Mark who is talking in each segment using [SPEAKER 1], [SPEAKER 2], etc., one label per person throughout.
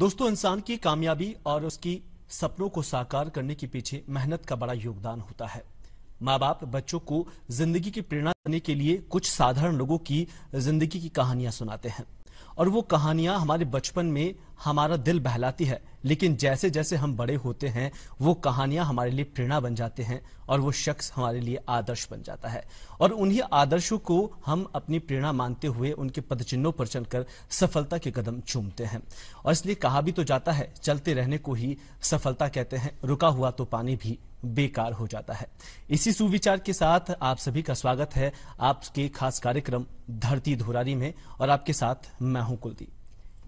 [SPEAKER 1] दोस्तों, इंसान की कामयाबी और उसकी सपनों को साकार करने के पीछे मेहनत का बड़ा योगदान होता है। माँ बाप बच्चों को जिंदगी की प्रेरणा देने के लिए कुछ साधारण लोगों की जिंदगी की कहानियां सुनाते हैं और वो कहानियां हमारे बचपन में हमारा दिल बहलाती है, लेकिन जैसे जैसे हम बड़े होते हैं वो कहानियां हमारे लिए प्रेरणा बन जाते हैं और वो शख्स हमारे लिए आदर्श बन जाता है और उन्हीं आदर्शों को हम अपनी प्रेरणा मानते हुए उनके पदचिन्हों पर चलकर सफलता के कदम चूमते हैं। और इसलिए कहा भी तो जाता है, चलते रहने को ही सफलता कहते हैं, रुका हुआ तो पानी भी बेकार हो जाता है। इसी सुविचार के साथ आप सभी का स्वागत है आपके खास कार्यक्रम धरती धुरारी में और आपके साथ मैं हूं कुलदीप।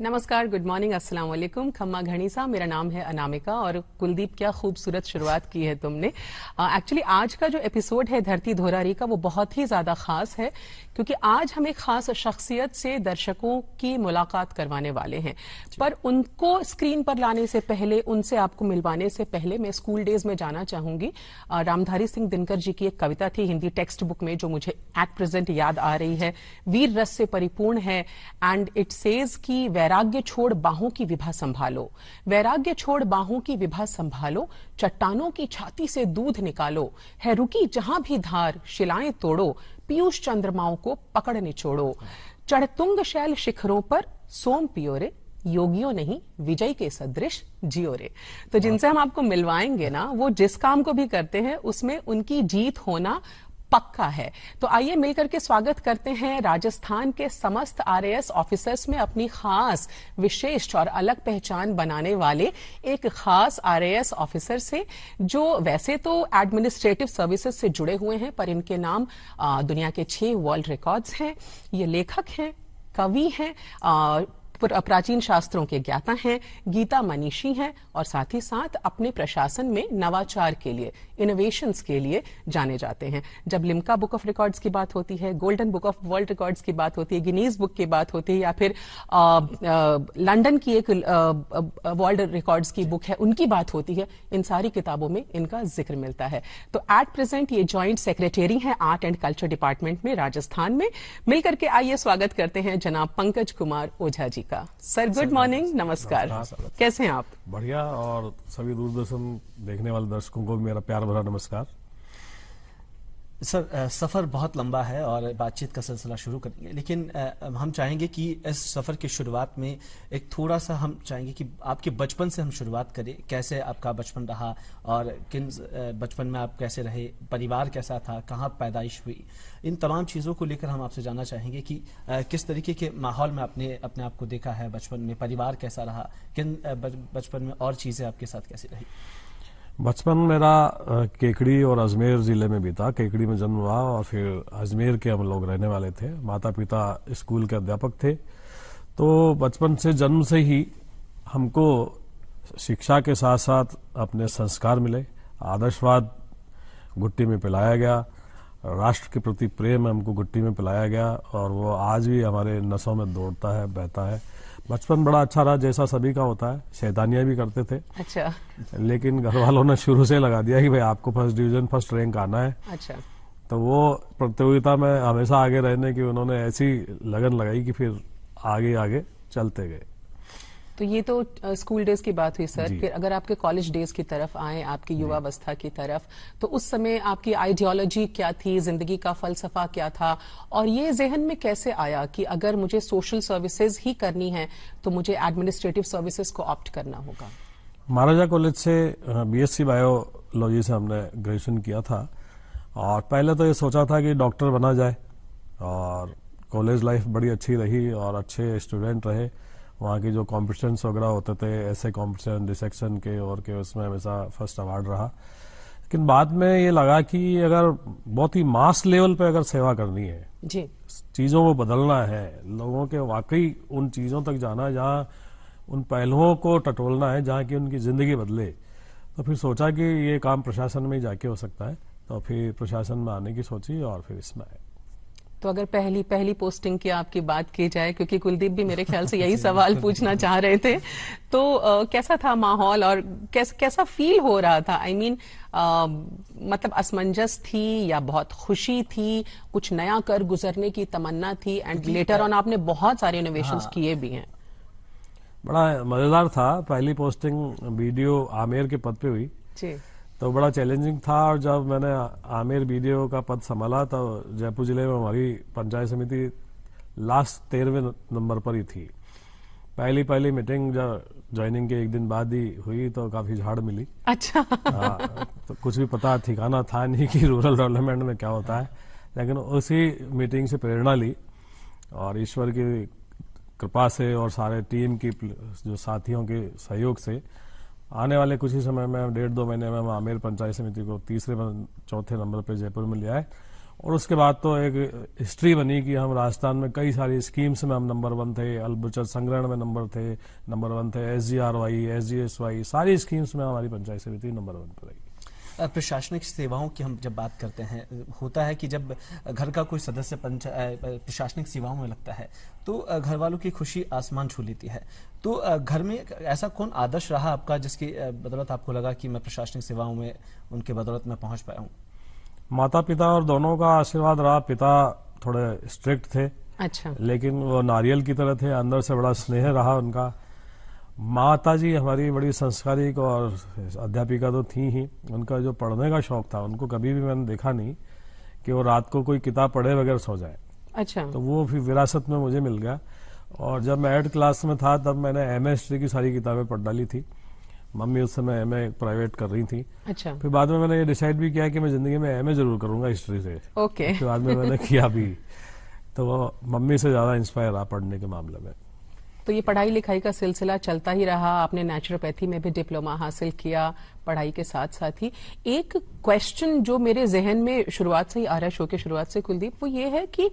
[SPEAKER 2] नमस्कार, गुड मॉर्निंग, अस्सलाम वालेकुम। खम्मा घनीसा, मेरा नाम है अनामिका। और कुलदीप, क्या खूबसूरत शुरुआत की है तुमने। एक्चुअली आज का जो एपिसोड है धरती धुरारी का वो बहुत ही ज्यादा खास है, क्योंकि आज हम एक खास शख्सियत से दर्शकों की मुलाकात करवाने वाले हैं। पर उनको स्क्रीन पर लाने से पहले, उनसे आपको मिलवाने से पहले मैं स्कूल डेज में जाना चाहूंगी। रामधारी सिंह दिनकर जी की एक कविता थी हिंदी टेक्स्ट बुक में, जो मुझे एट प्रेजेंट याद आ रही है। वीर रस से परिपूर्ण है एंड इट सेज की वैराग्य छोड़ बाहों की विभा संभालो, वैराग्य छोड़ बाहों की विभा संभालो, चट्टानों की छाती से दूध निकालो, है रुकी जहां भी धार शिलाएं तोड़ो, पीयूष चंद्रमाओं को पकड़ निचोड़ो, चढ़तुंग शैल शिखरों पर सोम पियो रे, योगियों नहीं विजय के सदृश जियो रे। तो जिनसे हम आपको मिलवाएंगे ना, वो जिस काम को भी करते हैं उसमें उनकी जीत होना पक्का है। तो आइए मिलकर के स्वागत करते हैं राजस्थान के समस्त आरएएस ऑफिसर्स में अपनी खास, विशेष और अलग पहचान बनाने वाले एक खास आरएएस ऑफिसर से, जो वैसे तो एडमिनिस्ट्रेटिव सर्विसेज से जुड़े हुए हैं, पर इनके नाम दुनिया के 6 वर्ल्ड रिकॉर्ड्स हैं। ये लेखक हैं, कवि हैं, प्राचीन शास्त्रों के ज्ञाता हैं, गीता मनीषी हैं और साथ ही साथ अपने प्रशासन में नवाचार के लिए, इनोवेशंस के लिए जाने जाते हैं। जब लिम्का बुक ऑफ रिकॉर्ड्स की बात होती है, golden book of world records की बात होती है, गिनीज बुक की बात होती है, या फिर लंदन की एक वर्ल्ड रिकॉर्ड्स की बुक है, उनकी बात होती है, इन सारी किताबों में इनका जिक्र मिलता है। तो एट प्रेजेंट ये जॉइंट सेक्रेटरी हैं आर्ट एंड कल्चर डिपार्टमेंट में राजस्थान में। मिलकर के आइए स्वागत करते हैं जनाब पंकज कुमार ओझा जी का। सर गुड मॉर्निंग, नमस्कार। कैसे हैं आप?
[SPEAKER 3] बढ़िया। और सभी दूरदर्शन देखने वाले दर्शकों को मेरा प्यार भरा नमस्कार।
[SPEAKER 1] सर, सफर बहुत लंबा है और बातचीत का सिलसिला शुरू करेंगे, लेकिन हम चाहेंगे कि इस सफर की शुरुआत में एक थोड़ा सा हम चाहेंगे कि आपके बचपन से हम शुरुआत करें। कैसे आपका बचपन रहा और किन बचपन में आप कैसे रहे, परिवार कैसा था, कहाँ पैदाइश हुई, इन तमाम चीज़ों को लेकर हम आपसे जानना चाहेंगे कि किस तरीके के माहौल में आपने अपने आप को देखा है बचपन में, परिवार कैसा रहा, किन बचपन में और चीज़ें आपके साथ कैसी रही।
[SPEAKER 3] बचपन मेरा केकड़ी और अजमेर जिले में बीता। केकड़ी में जन्म हुआ और फिर अजमेर के हम लोग रहने वाले थे। माता पिता स्कूल के अध्यापक थे, तो बचपन से, जन्म से ही हमको शिक्षा के साथ साथ अपने संस्कार मिले। आदर्शवाद गुट्टी में पिलाया गया, राष्ट्र के प्रति प्रेम हमको गुट्टी में पिलाया गया और वो आज भी हमारे नसों में दौड़ता है, बहता है। बचपन बड़ा अच्छा रहा, जैसा सभी का होता है। शैतानियां भी करते थे।
[SPEAKER 2] अच्छा।
[SPEAKER 3] लेकिन घर वालों ने शुरू से लगा दिया कि भाई आपको फर्स्ट डिवीजन, फर्स्ट रैंक आना है।
[SPEAKER 2] अच्छा।
[SPEAKER 3] तो वो प्रतियोगिता में हमेशा आगे रहने की उन्होंने ऐसी लगन लगाई कि फिर आगे आगे चलते गए।
[SPEAKER 2] तो ये तो स्कूल डेज की बात हुई सर। फिर अगर आपके कॉलेज डेज की तरफ आए, आपकी युवावस्था की तरफ, तो उस समय आपकी आइडियोलॉजी क्या थी, जिंदगी का फलसफा क्या था, और ये जहन में कैसे आया कि अगर मुझे सोशल सर्विसेज ही करनी है तो मुझे एडमिनिस्ट्रेटिव सर्विसेज को ऑप्ट करना होगा?
[SPEAKER 3] महाराजा कॉलेज से बीएससी बायोलॉजी से हमने ग्रेजुएशन किया था और पहले तो ये सोचा था कि डॉक्टर बना जाए, और कॉलेज लाइफ बड़ी अच्छी रही और अच्छे स्टूडेंट रहे। वहाँ की जो कॉम्पिटिशन्स वगैरह होते थे, ऐसे कॉम्पिटिशन, डिसेक्शन के और के, उसमें हमेशा फर्स्ट अवार्ड रहा। लेकिन बाद में ये लगा कि अगर बहुत ही मास लेवल पे अगर सेवा करनी है जी, चीज़ों को बदलना है, लोगों के वाकई उन चीज़ों तक जाना है जहाँ उन पहलुओं को टटोलना है जहाँ की उनकी ज़िंदगी बदले, तो फिर सोचा कि ये काम प्रशासन में ही जाके हो सकता है। तो फिर प्रशासन में आने की सोची और फिर इसमें आए।
[SPEAKER 2] तो अगर पहली पोस्टिंग की आपकी बात की जाए, क्योंकि कुलदीप भी मेरे ख्याल से यही सवाल पूछना चाह रहे थे, तो कैसा था माहौल और कैसा फील हो रहा था? आई मीन मतलब असमंजस थी या बहुत खुशी थी, कुछ नया कर गुजरने की तमन्ना थी? एंड लेटर ऑन आपने बहुत सारे इनोवेशंस किए भी हैं।
[SPEAKER 3] बड़ा मजेदार था। पहली पोस्टिंग बीडीओ आमेर के पद पे हुई,
[SPEAKER 2] जी।
[SPEAKER 3] तो बड़ा चैलेंजिंग था। और जब मैंने आमेर बीडीओ का पद संभाला तो जयपुर जिले में हमारी पंचायत समिति लास्ट 13वें नंबर पर ही थी। पहली मीटिंग जब ज्वाइनिंग के एक दिन बाद ही हुई तो काफी झाड़ मिली।
[SPEAKER 2] अच्छा।
[SPEAKER 3] तो कुछ भी पता ठिकाना था नहीं कि रूरल डेवलपमेंट में क्या होता है, लेकिन उसी मीटिंग से प्रेरणा ली और ईश्वर की कृपा से और सारे टीम की जो साथियों के सहयोग से आने वाले कुछ ही समय में 1.5-2 महीने में हम आमेर पंचायत समिति को 3-4 नंबर पे जयपुर में ले आए। और उसके बाद तो एक हिस्ट्री बनी कि हम राजस्थान में कई सारी स्कीम्स में हम नंबर 1 थे, अल्बुचर संग्रहण में नंबर 1 थे, SGRY, SGSY, सारी स्कीम्स में हमारी पंचायत समिति नंबर 1 पर रही।
[SPEAKER 1] प्रशासनिक सेवाओं की हम जब बात करते हैं, होता है कि जब घर का कोई सदस्य प्रशासनिक सेवाओं में लगता है तो घर वालों की खुशी आसमान छू लेती है। तो घर में ऐसा कौन आदर्श रहा आपका जिसकी बदौलत आपको लगा कि मैं प्रशासनिक सेवाओं में उनके बदौलत में पहुंच पाया हूँ?
[SPEAKER 3] माता पिता और दोनों का आशीर्वाद रहा। पिता थोड़े स्ट्रिक्ट थे,
[SPEAKER 2] अच्छा,
[SPEAKER 3] लेकिन वो नारियल की तरह थे, अंदर से बड़ा स्नेह रहा उनका। माता जी हमारी बड़ी संस्कारिक और अध्यापिका तो थी ही। उनका जो पढ़ने का शौक था, उनको कभी भी मैंने देखा नहीं कि वो रात को कोई किताब पढ़े बगैर सो जाए।
[SPEAKER 2] अच्छा।
[SPEAKER 3] तो वो फिर विरासत में मुझे मिल गया। और जब मैं 8th क्लास में था तब मैंने MA हिस्ट्री की सारी किताबें पढ़ डाली थी। मम्मी उस समय MA प्राइवेट कर रही थी।
[SPEAKER 2] अच्छा।
[SPEAKER 3] फिर बाद में मैंने ये डिसाइड भी किया कि मैं जिंदगी में MA जरूर करूंगा हिस्ट्री से।
[SPEAKER 2] ओके।
[SPEAKER 3] उसके बाद में मैंने किया भी। तो वो मम्मी से ज्यादा इंस्पायर रहा पढ़ने के मामले में।
[SPEAKER 2] तो ये पढ़ाई लिखाई का सिलसिला चलता ही रहा। आपने नेचुरोपैथी में भी डिप्लोमा हासिल किया पढ़ाई के साथ साथ ही। एक क्वेश्चन जो मेरे जहन में शुरुआत से ही आ रहा है, शो के शुरुआत से कुलदीप, वो ये है कि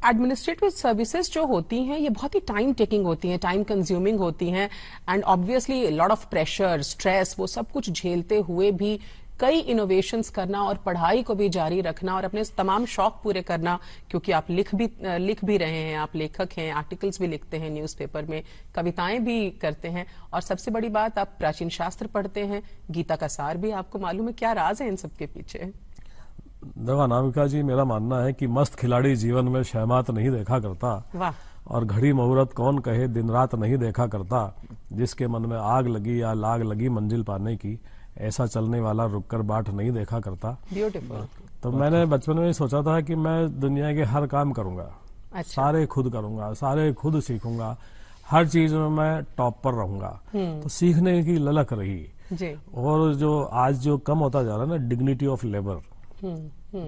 [SPEAKER 2] एडमिनिस्ट्रेटिव सर्विसेज जो होती हैं ये बहुत ही टाइम टेकिंग होती हैं, टाइम कंज्यूमिंग होती हैं, and obviously lot of pressure, stress, वो सब कुछ झेलते हुए भी कई इनोवेशंस करना और पढ़ाई को भी जारी रखना और अपने तमाम शौक पूरे करना, क्योंकि आप लिख भी रहे हैं, आप लेखक हैं, आर्टिकल्स भी लिखते हैं न्यूज़पेपर में, कविताएं भी करते हैं, और सबसे बड़ी बात आप प्राचीन शास्त्र पढ़ते हैं, गीता का सार भी आपको मालूम है। क्या राज है इन सब के पीछे?
[SPEAKER 3] देखो अनामिका जी, मेरा मानना है कि मस्त खिलाड़ी जीवन में शहमात नहीं देखा करता।
[SPEAKER 2] वाह।
[SPEAKER 3] और घड़ी मुहूर्त कौन कहे दिन रात नहीं देखा करता। जिसके मन में आग लगी या लाग लगी मंजिल पाने की, ऐसा चलने वाला रुककर बाट नहीं देखा करता।
[SPEAKER 2] ब्यूटीफुल।
[SPEAKER 3] तो मैंने बचपन में सोचा था कि मैं दुनिया के हर काम करूंगा।
[SPEAKER 2] अच्छा।
[SPEAKER 3] सारे खुद करूंगा, सारे खुद सीखूंगा, हर चीज में मैं टॉप पर रहूंगा। तो सीखने की ललक रही
[SPEAKER 2] जी।
[SPEAKER 3] और जो आज जो कम होता जा रहा है ना, डिग्निटी ऑफ लेबर,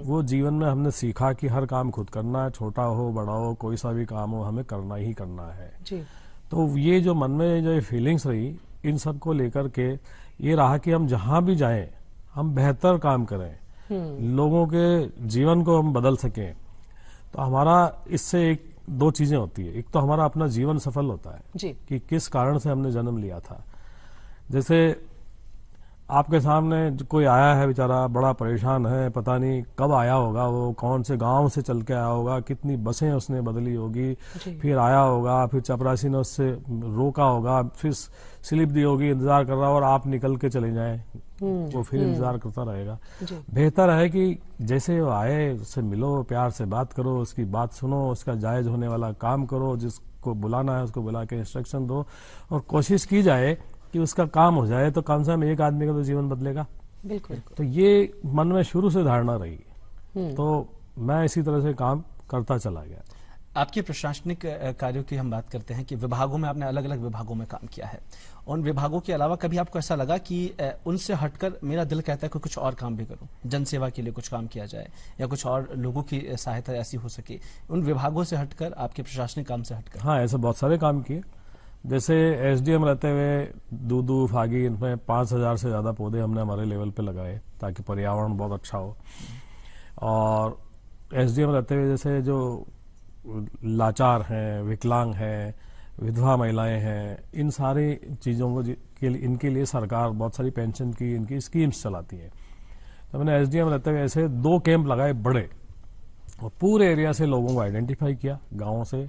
[SPEAKER 3] वो जीवन में हमने सीखा कि हर काम खुद करना है, छोटा हो बड़ा हो, कोई सा भी काम हो हमें करना ही करना है
[SPEAKER 2] जी।
[SPEAKER 3] तो ये जो मन में जो फीलिंग्स रही, इन सब को लेकर के ये रहा कि हम जहां भी जाएं हम बेहतर काम करें, लोगों के जीवन को हम बदल सकें। तो हमारा इससे एक दो चीजें होती है। एक तो हमारा अपना जीवन सफल होता है
[SPEAKER 2] जी।
[SPEAKER 3] कि किस कारण से हमने जन्म लिया था। जैसे आपके सामने कोई आया है, बेचारा बड़ा परेशान है, पता नहीं कब आया होगा, वो कौन से गांव से चल के आया होगा, कितनी बसें उसने बदली होगी, फिर आया होगा, फिर चपरासी ने उससे रोका होगा, फिर स्लिप दी होगी, इंतजार कर रहा और आप निकल के चले जाएं, वो फिर इंतजार करता रहेगा। बेहतर है कि जैसे वो आए उससे मिलो, प्यार से बात करो, उसकी बात सुनो, उसका जायज होने वाला काम करो, जिसको बुलाना है उसको बुला के इंस्ट्रक्शन दो, और कोशिश की जाए कि उसका काम हो जाए। तो कम से कम एक आदमी का तो जीवन बदलेगा।
[SPEAKER 2] बिल्कुल।
[SPEAKER 3] तो ये मन में शुरू से धारणा रही। तो मैं इसी तरह से काम करता चला गया।
[SPEAKER 1] आपके प्रशासनिक कार्यों की हम बात करते हैं कि विभागों में आपने अलग अलग विभागों में काम किया है। उन विभागों के अलावा कभी आपको ऐसा लगा कि उनसे हटकर मेरा दिल कहता है कि कुछ और काम भी करूं, जनसेवा के लिए कुछ काम किया जाए या कुछ और लोगों की सहायता ऐसी हो सके, उन विभागों से हटकर, आपके प्रशासनिक काम से हटकर?
[SPEAKER 3] हाँ, ऐसे बहुत सारे काम किए। जैसे SDM रहते हुए दूदू, फागी, इनमें 5000 से ज्यादा पौधे हमने हमारे लेवल पे लगाए ताकि पर्यावरण बहुत अच्छा हो। और SDM रहते हुए जैसे जो लाचार हैं, विकलांग हैं, विधवा महिलाएं हैं, इन सारी चीजों को इनके लिए सरकार बहुत सारी पेंशन की इनकी स्कीम्स चलाती है। तो मैंने SDM रहते हुए ऐसे 2 कैंप लगाए बड़े, और पूरे एरिया से लोगों को आइडेंटिफाई किया। गाँव से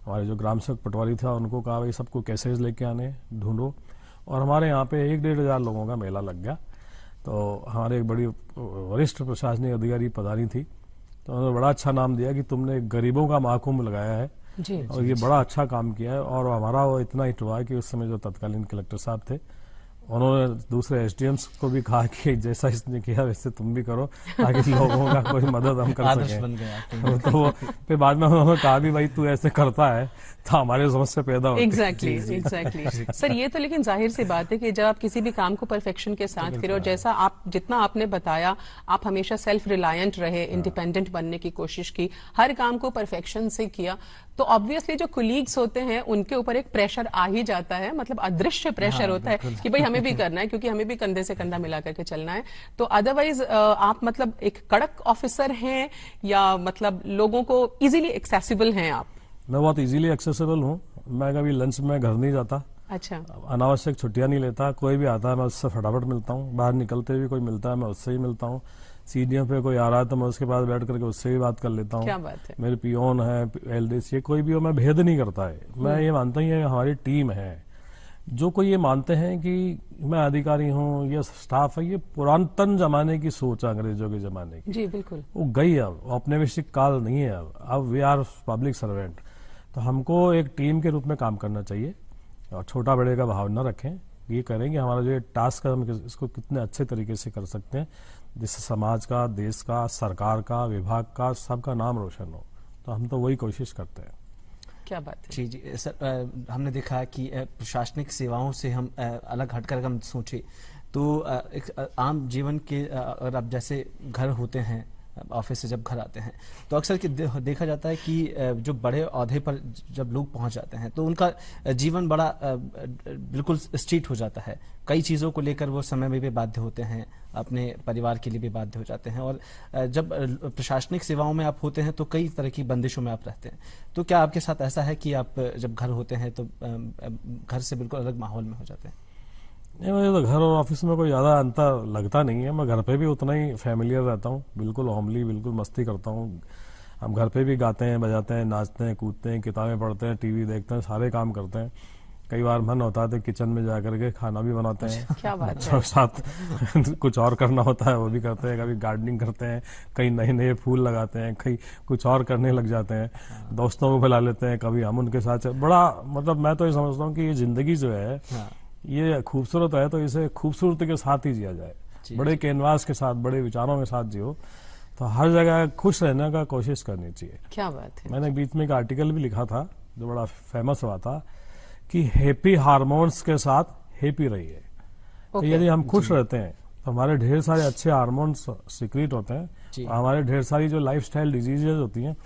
[SPEAKER 3] हमारे जो ग्राम सेवक पटवारी था उनको कहा भाई सबको कैसेज लेके आने, ढूंढो। और हमारे यहाँ पे 1-1.5 हजार लोगों का मेला लग गया। तो हमारे एक बड़ी वरिष्ठ प्रशासनिक अधिकारी पधारी थी, तो उन्होंने बड़ा अच्छा नाम दिया कि तुमने गरीबों का महाकुंभ लगाया है,
[SPEAKER 2] जी,
[SPEAKER 3] और ये बड़ा अच्छा काम किया है। और हमारा वो इतना हिट हुआ है कि उस समय जो तत्कालीन कलेक्टर साहब थे, उन्होंने दूसरे एसडीएम्स को भी कहा कि जैसा इसने किया वैसे तुम भी करो, ताकि लोगों का कोई मदद हम कर
[SPEAKER 1] आदर्श
[SPEAKER 3] सकें।
[SPEAKER 1] बन गया।
[SPEAKER 3] तो वो फिर बाद में उन्होंने कहा भी भाई तू ऐसे करता है तो हमारे समस्या पैदा होती है।
[SPEAKER 2] एग्जैक्टली। सर ये तो लेकिन जाहिर सी बात है कि जब आप किसी भी काम को परफेक्शन के साथ करें, और जैसा आप जितना आपने बताया, आप हमेशा सेल्फ रिलायंट रहे, इंडिपेंडेंट बनने की कोशिश की, हर काम को परफेक्शन से किया, तो ऑब्वियसली जो कोलीग्स होते हैं उनके ऊपर एक प्रेशर आ ही जाता है, मतलब अदृश्य प्रेशर होता है कि भाई हमें भी करना है, क्योंकि हमें भी कंधे से कंधा मिला करके चलना है। तो अदरवाइज आप मतलब एक कड़क ऑफिसर हैं या मतलब लोगों को इजीली एक्सेसिबल हैं आप?
[SPEAKER 3] मैं बहुत इजीली एक्सेसिबल हूँ। मैं कभी लंच में घर नहीं जाता,
[SPEAKER 2] अच्छा,
[SPEAKER 3] अनावश्यक छुट्टियां नहीं लेता। कोई भी आता है मैं उससे फटाफट मिलता हूँ, बाहर निकलते भी कोई मिलता है मैं उससे ही मिलता हूँ। सीढ़ियों पे कोई आ रहा है तो मैं उसके पास बैठ करके उससे भी बात कर लेता हूँ।
[SPEAKER 2] क्या बात है।
[SPEAKER 3] मेरे पियोन है, एलडीसी, ये कोई भी हो, मैं भेद नहीं करता है। मैं ये मानता हूँ ये हमारी टीम है। जो कोई ये मानते हैं कि मैं अधिकारी हूँ या स्टाफ है, ये पुरातन जमाने की सोच है, अंग्रेजों के जमाने की।
[SPEAKER 2] जी बिल्कुल।
[SPEAKER 3] वो गई, अब औपनिवेशिक काल नहीं है। अब वी आर पब्लिक सर्वेंट। तो हमको एक टीम के रूप में काम करना चाहिए और छोटा बड़े का भाव न रखें। ये करें कि हमारा जो ये टास्क है हम इसको कितने अच्छे तरीके से कर सकते हैं, जिससे समाज का, देश का, सरकार का, विभाग का, सबका नाम रोशन हो। तो हम तो वही कोशिश करते हैं।
[SPEAKER 2] क्या बात है।
[SPEAKER 1] जी जी सर, हमने देखा है कि प्रशासनिक सेवाओं से हम अलग हटकर हम सोचे तो एक आम जीवन के अगर आप जैसे घर होते हैं, ऑफिस से जब घर आते हैं, तो अक्सर देखा जाता है कि जो बड़े ओहदे पर जब लोग पहुंच जाते हैं तो उनका जीवन बड़ा बिल्कुल स्ट्रीट हो जाता है। कई चीज़ों को लेकर वो समय में भी बाध्य होते हैं, अपने परिवार के लिए भी बाध्य हो जाते हैं। और जब प्रशासनिक सेवाओं में आप होते हैं तो कई तरह की बंदिशों में आप रहते हैं। तो क्या आपके साथ ऐसा है कि आप जब घर होते हैं तो घर से बिल्कुल अलग माहौल में हो जाते हैं?
[SPEAKER 3] नहीं, मुझे तो घर और ऑफिस में कोई ज्यादा अंतर लगता नहीं है। मैं घर पे भी उतना ही फैमिलियर रहता हूँ, बिल्कुल होमली, बिल्कुल मस्ती करता हूँ। हम घर पे भी गाते हैं, बजाते हैं, नाचते हैं, कूदते हैं, किताबें पढ़ते हैं, टीवी देखते हैं, सारे काम करते हैं। कई बार मन होता है तो किचन में जाकर के खाना भी बनाते हैं।
[SPEAKER 2] क्या बात
[SPEAKER 3] है। साथ कुछ और करना होता है वो भी करते हैं। कभी गार्डनिंग करते हैं, कहीं नए नए फूल लगाते हैं, कहीं कुछ और करने लग जाते हैं, दोस्तों को बुला लेते हैं, कभी हम उनके साथ। बड़ा मतलब मैं तो ये समझता हूँ कि ये जिंदगी जो है ये खूबसूरत है, तो इसे खूबसूरती के साथ ही जिया जाए। बड़े कैनवास के साथ, बड़े विचारों के साथ जियो, तो हर जगह खुश रहने का कोशिश करनी चाहिए।
[SPEAKER 2] क्या बात है।
[SPEAKER 3] मैंने बीच में एक आर्टिकल भी लिखा था जो बड़ा फेमस हुआ था कि हैप्पी हार्मोन्स के साथ हैप्पी रहिए। तो यदि हम खुश रहते हैं तो हमारे ढेर सारे अच्छे हार्मोन्स सीक्रेट होते हैं, हमारे ढेर सारी जो लाइफस्टाइल डिजीजेज होती हैं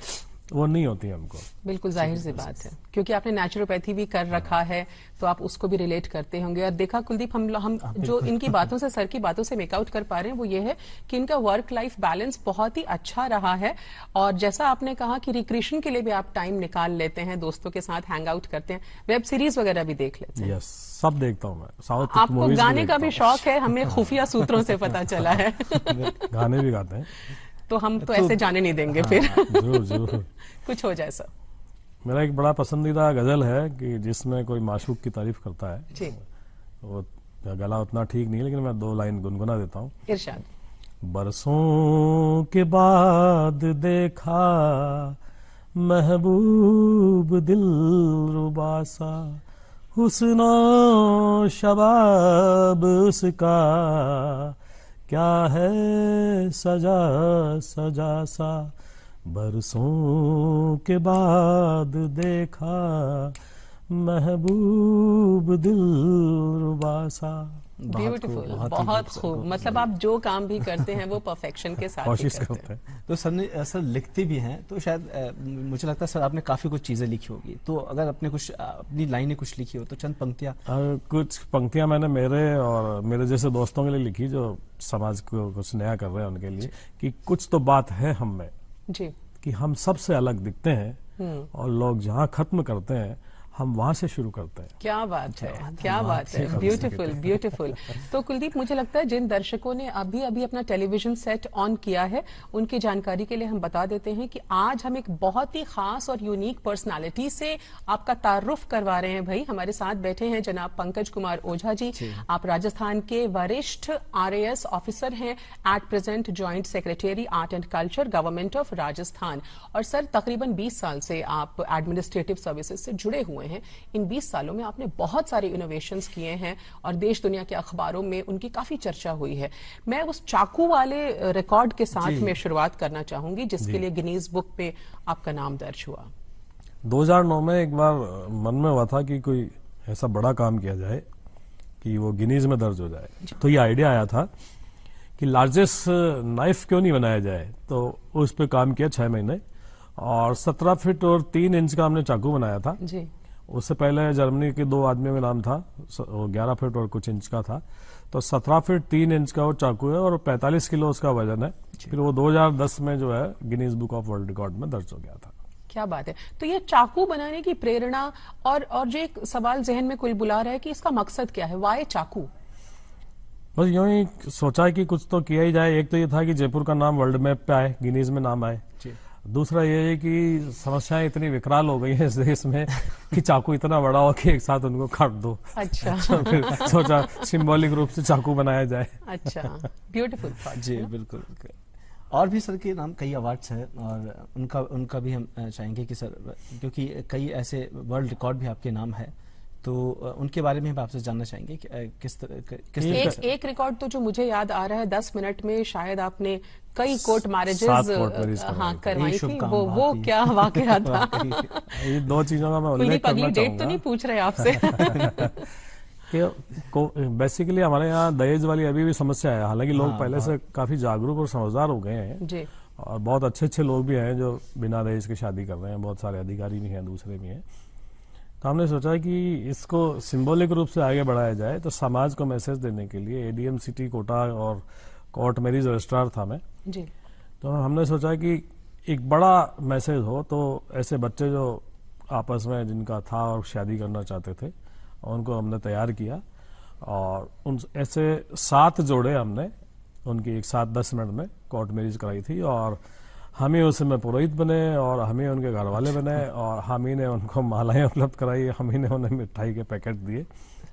[SPEAKER 3] वो नहीं होती हमको।
[SPEAKER 2] बिल्कुल जाहिर सी बात है, क्योंकि आपने नेचुरोपैथी भी कर रखा है तो आप उसको भी रिलेट करते होंगे। और देखा कुलदीप, हम जो इनकी बातों से, सर की बातों से मेकआउट कर पा रहे हैं वो ये है कि इनका वर्क लाइफ बैलेंस बहुत ही अच्छा रहा है। और जैसा आपने कहा कि रिक्रिएशन के लिए भी आप टाइम निकाल लेते हैं, दोस्तों के साथ हैंग आउट करते हैं, वेब सीरीज वगैरह भी देख लेते हैं।
[SPEAKER 3] यस, सब देखता हूँ मैं। साउथ
[SPEAKER 2] आपको गाने का भी शौक है, हमें खुफिया सूत्रों से पता चला है।
[SPEAKER 3] गाने भी गाते हैं,
[SPEAKER 2] तो हम तो ऐसे जाने नहीं देंगे फिर।
[SPEAKER 3] जरूर जरूर।
[SPEAKER 2] कुछ हो जाए सर।
[SPEAKER 3] मेरा एक बड़ा पसंदीदा गजल है कि जिसमें कोई माशूक की तारीफ करता है
[SPEAKER 2] जी।
[SPEAKER 3] वो गला उतना ठीक नहीं, लेकिन मैं 2 लाइन गुनगुना देता हूँ।
[SPEAKER 2] इरशाद।
[SPEAKER 3] बरसों के बाद देखा महबूब दिल रुबा सा, हुस्नो शबाब उसका क्या है सजा सजा सा। बरसों के बाद देखा महबूब दिल रुबा सा।
[SPEAKER 2] ब्यूटीफुल, बहुत खूब। मतलब आप जो काम भी करते हैं वो परफेक्शन के साथ
[SPEAKER 3] कोशिश
[SPEAKER 2] ही करते हैं।
[SPEAKER 1] तो सर ने सर लिखते भी हैं, तो शायद मुझे लगता है सर आपने काफी कुछ चीजें लिखी होगी। तो अगर अपने कुछ अपनी लाइनें कुछ लिखी हो तो चंद पंक्तियां।
[SPEAKER 3] कुछ पंक्तियां मैंने मेरे और मेरे जैसे दोस्तों के लिए लिखी जो समाज को कुछ नया कर रहे हैं उनके लिए, कि कुछ तो बात है हम में
[SPEAKER 2] जी,
[SPEAKER 3] कि हम सबसे अलग दिखते हैं और लोग जहां खत्म करते हैं हम वहां से शुरू करते हैं।
[SPEAKER 2] क्या बात है, क्या बात है, ब्यूटीफुल ब्यूटीफुल। तो कुलदीप, मुझे लगता है जिन दर्शकों ने अभी अभी अपना टेलीविजन सेट ऑन किया है, उनकी जानकारी के लिए हम बता देते हैं कि आज हम एक बहुत ही खास और यूनिक पर्सनालिटी से आपका तारुफ करवा रहे हैं। भाई, हमारे साथ बैठे हैं जनाब पंकज कुमार ओझा जी। आप राजस्थान के वरिष्ठ RAS ऑफिसर हैं, at present joint secretary art and culture, government of Rajasthan. और सर, तकरीबन 20 साल से आप एडमिनिस्ट्रेटिव सर्विसेज से जुड़े हुए हैं। इन 20 सालों में आपने बहुत सारे इनोवेशंस किए हैं और देश दुनिया के अखबारों में उनकी काफी चर्चा हुई है। मैं उस चाकू वाले रिकॉर्ड के साथ में शुरुआत करना चाहूंगी जिसके लिए गिनीज बुक पे आपका नाम दर्ज हुआ।
[SPEAKER 3] 2009 में एक बार मन में हुआ था कि कोई ऐसा बड़ा काम किया जाए कि वो गिनीज में दर्ज हो जाए। तो ये आइडिया आया था कि लार्जेस्ट नाइफ क्यों नहीं बनाया जाए। तो उस पर काम किया 6 महीने और 17 फीट और 3 इंच का हमने चाकू बनाया था
[SPEAKER 2] जी।
[SPEAKER 3] उससे पहले जर्मनी के 2 आदमियों का नाम था, 11 फीट और कुछ इंच का था। तो 17 फीट 3 इंच का वो चाकू है और 45 किलो उसका वजन है। फिर वो 2010 में जो है Guinness book of world record में दर्ज हो गया था।
[SPEAKER 2] क्या बात है। तो ये चाकू बनाने की प्रेरणा और जो एक सवाल जहन में कुल बुला रहा है कि इसका मकसद क्या है, वाई चाकू?
[SPEAKER 3] बस यूं ही सोचा है कि कुछ तो किया ही जाए। एक तो ये था कि जयपुर का नाम वर्ल्ड मैप पे आए, गिनीज में नाम आए। दूसरा ये है कि समस्याएं इतनी विकराल हो गई हैं इस देश में कि चाकू इतना बड़ा हो कि एक साथ उनको काट दो।
[SPEAKER 2] अच्छा।
[SPEAKER 3] तो फिर सोचा सिंबॉलिक रूप से चाकू बनाया जाए।
[SPEAKER 2] अच्छा, ब्यूटीफुल थॉट।
[SPEAKER 1] जी बिल्कुल। और भी सर के नाम कई अवार्ड्स हैं और उनका भी हम चाहेंगे कि सर, क्योंकि कई ऐसे वर्ल्ड रिकॉर्ड भी आपके नाम है, तो उनके बारे में हम आपसे जानना चाहेंगे कि किस तरह
[SPEAKER 2] एक रिकॉर्ड तो जो मुझे याद आ रहा है, 10 मिनट में शायद आपने कई कोर्ट मैरिजेस करवाई थी। वो क्या वाकया था?
[SPEAKER 3] ये 2 चीजों का मैं उल्लेख करना चाहूंगा।
[SPEAKER 2] डेट तो नहीं पूछ रहे आपसे।
[SPEAKER 3] बेसिकली हमारे यहाँ दहेज वाली अभी भी समस्या है। हालांकि लोग पहले से काफी जागरूक और समझदार हो गए हैं
[SPEAKER 2] जी।
[SPEAKER 3] और बहुत अच्छे अच्छे लोग भी हैं जो बिना दहेज के शादी कर रहे हैं। बहुत सारे अधिकारी भी हैं, दूसरे भी हैं। तो हमने सोचा कि इसको सिंबॉलिक रूप से आगे बढ़ाया जाए। तो समाज को मैसेज देने के लिए ADM सिटी कोटा और कोर्ट मैरिज रजिस्ट्रार था मैं
[SPEAKER 2] जी।
[SPEAKER 3] तो हमने सोचा कि एक बड़ा मैसेज हो, तो ऐसे बच्चे जो आपस में जिनका था और शादी करना चाहते थे उनको हमने तैयार किया और उन ऐसे 7 जोड़े हमने उनकी एक साथ 10 मिनट में कोर्ट मैरिज कराई थी और हम ही उसमें पुरोहित बने और हम ही उनके घर वाले बने और हम ही ने उनको मालाएं उपलब्ध कराई, हम ही ने उन्हें मिठाई के पैकेट दिए।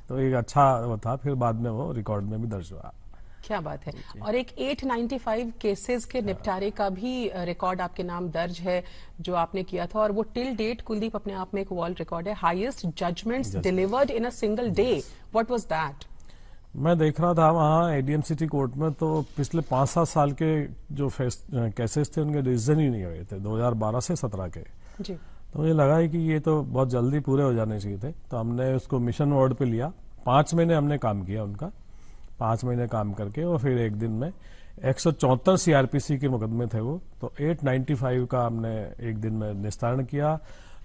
[SPEAKER 3] तो एक अच्छा वो था। फिर बाद में वो रिकॉर्ड में भी दर्ज हुआ।
[SPEAKER 2] क्या बात है। और एक 895 केसेस के निपटारे का भी रिकॉर्ड आपके नाम दर्ज है जो आपने किया था, और वो टिल डेट कुलदीप अपने आप में एक वर्ल्ड रिकॉर्ड है। Highest judgments delivered in a single day, what was that?
[SPEAKER 3] मैं देख रहा था वहाँ ADM सिटी कोर्ट में, तो पिछले 5-7 साल के जो केसेस थे उनके डिसीजन ही नहीं हुए थे, 2012 से 17 के
[SPEAKER 2] जी।
[SPEAKER 3] तो मुझे लगा है कि ये तो बहुत जल्दी पूरे हो जाने चाहिए थे। तो हमने उसको मिशन मोड पे लिया। 5 महीने हमने काम किया उनका। 5 महीने काम करके और फिर एक दिन में 174 CRPC के मुकदमे थे वो, तो 895 का हमने एक दिन में निस्तारण किया,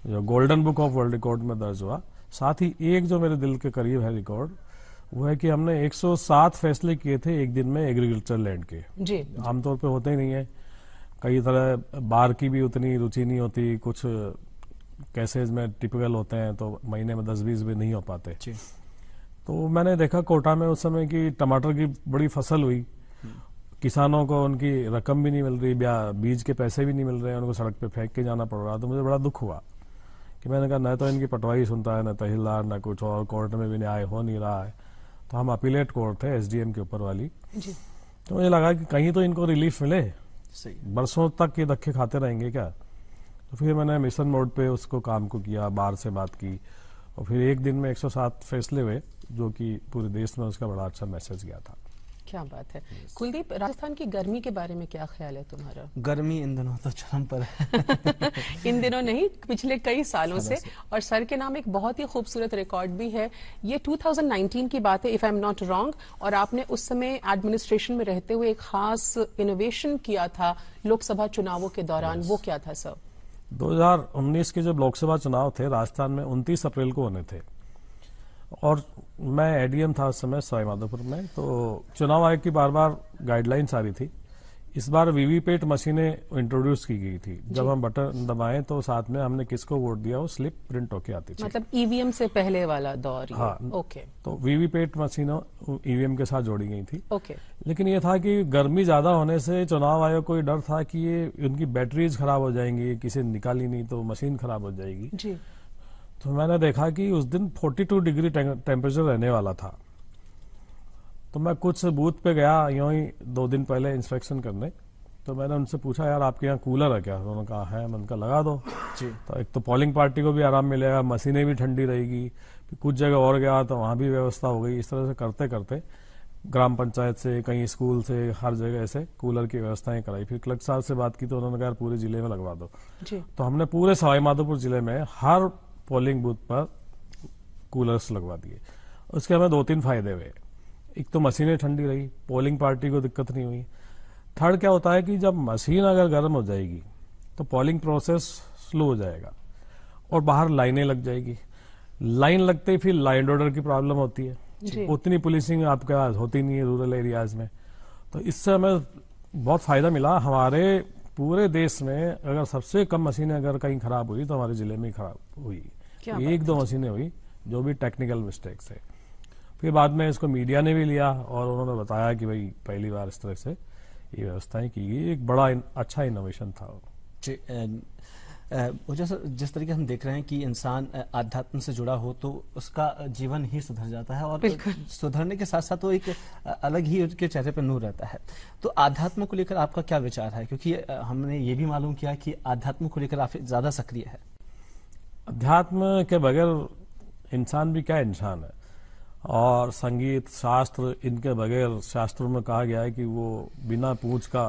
[SPEAKER 3] जो golden book of world record में दर्ज हुआ। साथ ही एक जो मेरे दिल के करीब है रिकॉर्ड, वो है कि हमने 107 फैसले किए थे एक दिन में एग्रीकल्चर लैंड के।
[SPEAKER 2] जी।
[SPEAKER 3] आमतौर पे होते ही नहीं है। कई तरह बार की भी उतनी रुचि नहीं होती, कुछ केसेज में टिपिकल होते हैं तो महीने में 10-20 भी नहीं हो पाते। तो मैंने देखा कोटा में उस समय की टमाटर की बड़ी फसल हुई, किसानों को उनकी रकम भी नहीं मिल रही, बीज के पैसे भी नहीं मिल रहे, उनको सड़क पे फेंक के जाना पड़ रहा। तो मुझे बड़ा दुख हुआ कि मैंने कहा न तो इनकी पटवारी सुनता है, न तहसीलदार, न कुछ और, कोर्ट में भी न्याय हो नहीं रहा है। तो हम अपीलेट कोर्ट है SDM के ऊपर वाली
[SPEAKER 2] जी।
[SPEAKER 3] तो मुझे लगा कि कहीं तो इनको रिलीफ मिले।
[SPEAKER 1] सही।
[SPEAKER 3] बरसों तक ये धक्के खाते रहेंगे क्या? तो फिर मैंने मिशन मोड पे उसको काम को किया, बार से बात की और फिर एक दिन में 107 फैसले हुए, जो कि पूरे देश में उसका बड़ा अच्छा मैसेज गया था।
[SPEAKER 2] क्या बात है। कुलदीप, राजस्थान की गर्मी के बारे में क्या ख्याल है तुम्हारा?
[SPEAKER 1] गर्मी इन दिनों तो चरम पर है।
[SPEAKER 2] इन दिनों नहीं, पिछले कई सालों से। और सर के नाम एक बहुत ही खूबसूरत रिकॉर्ड भी है। ये 2019 की बात है, if I am not wrong, और आपने उस समय एडमिनिस्ट्रेशन में रहते हुए एक खास इनोवेशन किया था लोकसभा चुनावों के दौरान। वो क्या था सर?
[SPEAKER 3] 2019 के जब लोकसभा चुनाव थे राजस्थान में, 29 अप्रैल को होने थे और मैं ADM था उस समय सवाई माधोपुर में। तो चुनाव आयोग की बार बार गाइडलाइंस आ रही थी इस बार वीवीपैट मशीनें इंट्रोड्यूस की गई थी। जब हम बटन दबाएं तो साथ में हमने किसको वोट दिया वो स्लिप प्रिंट होके आती थी।
[SPEAKER 2] मतलब ईवीएम से पहले वाला दौर ये।
[SPEAKER 3] हाँ।
[SPEAKER 2] ओके।
[SPEAKER 3] तो वीवीपैट मशीनों ईवीएम के साथ जोड़ी गई थी।
[SPEAKER 2] ओके।
[SPEAKER 3] लेकिन ये था कि गर्मी ज्यादा होने से चुनाव आयोग को डर था कि ये उनकी बैटरीज खराब हो जाएंगी, किसी निकाली नहीं तो मशीन खराब हो जाएगी।
[SPEAKER 2] जी।
[SPEAKER 3] तो मैंने देखा कि उस दिन 42 डिग्री टेम्परेचर रहने वाला था। तो मैं कुछ बूथ पे गया यूं ही 2 दिन पहले इंस्पेक्शन करने। तो मैंने उनसे पूछा, यार आपके यहाँ कूलर है क्या? उन्होंने कहा है। मैंने कहा लगा दो जी। तो एक तो पोलिंग पार्टी को भी आराम मिलेगा, मशीनें भी ठंडी रहेगी। कुछ जगह और गया तो वहां भी व्यवस्था हो गई। इस तरह से करते करते ग्राम पंचायत से, कहीं स्कूल से, हर जगह से कूलर की व्यवस्थाएं कराई। फिर कलेक्टर साहब से बात की तो उन्होंने कहा पूरे जिले में लगवा दो
[SPEAKER 2] जी।
[SPEAKER 3] तो हमने पूरे सवाईमाधोपुर जिले में हर पोलिंग बूथ पर कूलर्स लगवा दिए। उसके हमें 2-3 फायदे हुए। एक तो मशीनें ठंडी रही, पोलिंग पार्टी को दिक्कत नहीं हुई। थर्ड क्या होता है कि जब मशीन अगर गर्म हो जाएगी तो पोलिंग प्रोसेस स्लो हो जाएगा और बाहर लाइनें लग जाएगी। लाइन लगते ही फिर लाइन ऑर्डर की प्रॉब्लम होती है। उतनी पुलिसिंग आपके पास होती नहीं है रूरल एरियाज में। तो इससे हमें बहुत फायदा मिला। हमारे पूरे देश में अगर सबसे कम मशीनें अगर कहीं खराब हुई तो हमारे जिले में ही खराब हुई। 1-2 मशीनें हुई जो भी टेक्निकल मिस्टेक्स है। फिर बाद में इसको मीडिया ने भी लिया और उन्होंने बताया कि भाई पहली बार इस तरह से ये व्यवस्थाएं की गई। एक बड़ा अच्छा इनोवेशन था जी।
[SPEAKER 1] जिस तरीके हम देख रहे हैं कि इंसान आध्यात्म से जुड़ा हो तो उसका जीवन ही सुधर जाता है और सुधरने के साथ साथ तो एक अलग ही उसके चेहरे पर नूर रहता है। तो आध्यात्म को लेकर आपका क्या विचार है? क्योंकि हमने ये भी मालूम किया कि आध्यात्म को लेकर आप ज्यादा सक्रिय है।
[SPEAKER 3] अध्यात्म के बगैर इंसान भी क्या इंसान है। और संगीत शास्त्र इनके बगैर शास्त्रों में कहा गया है कि वो बिना पूंछ का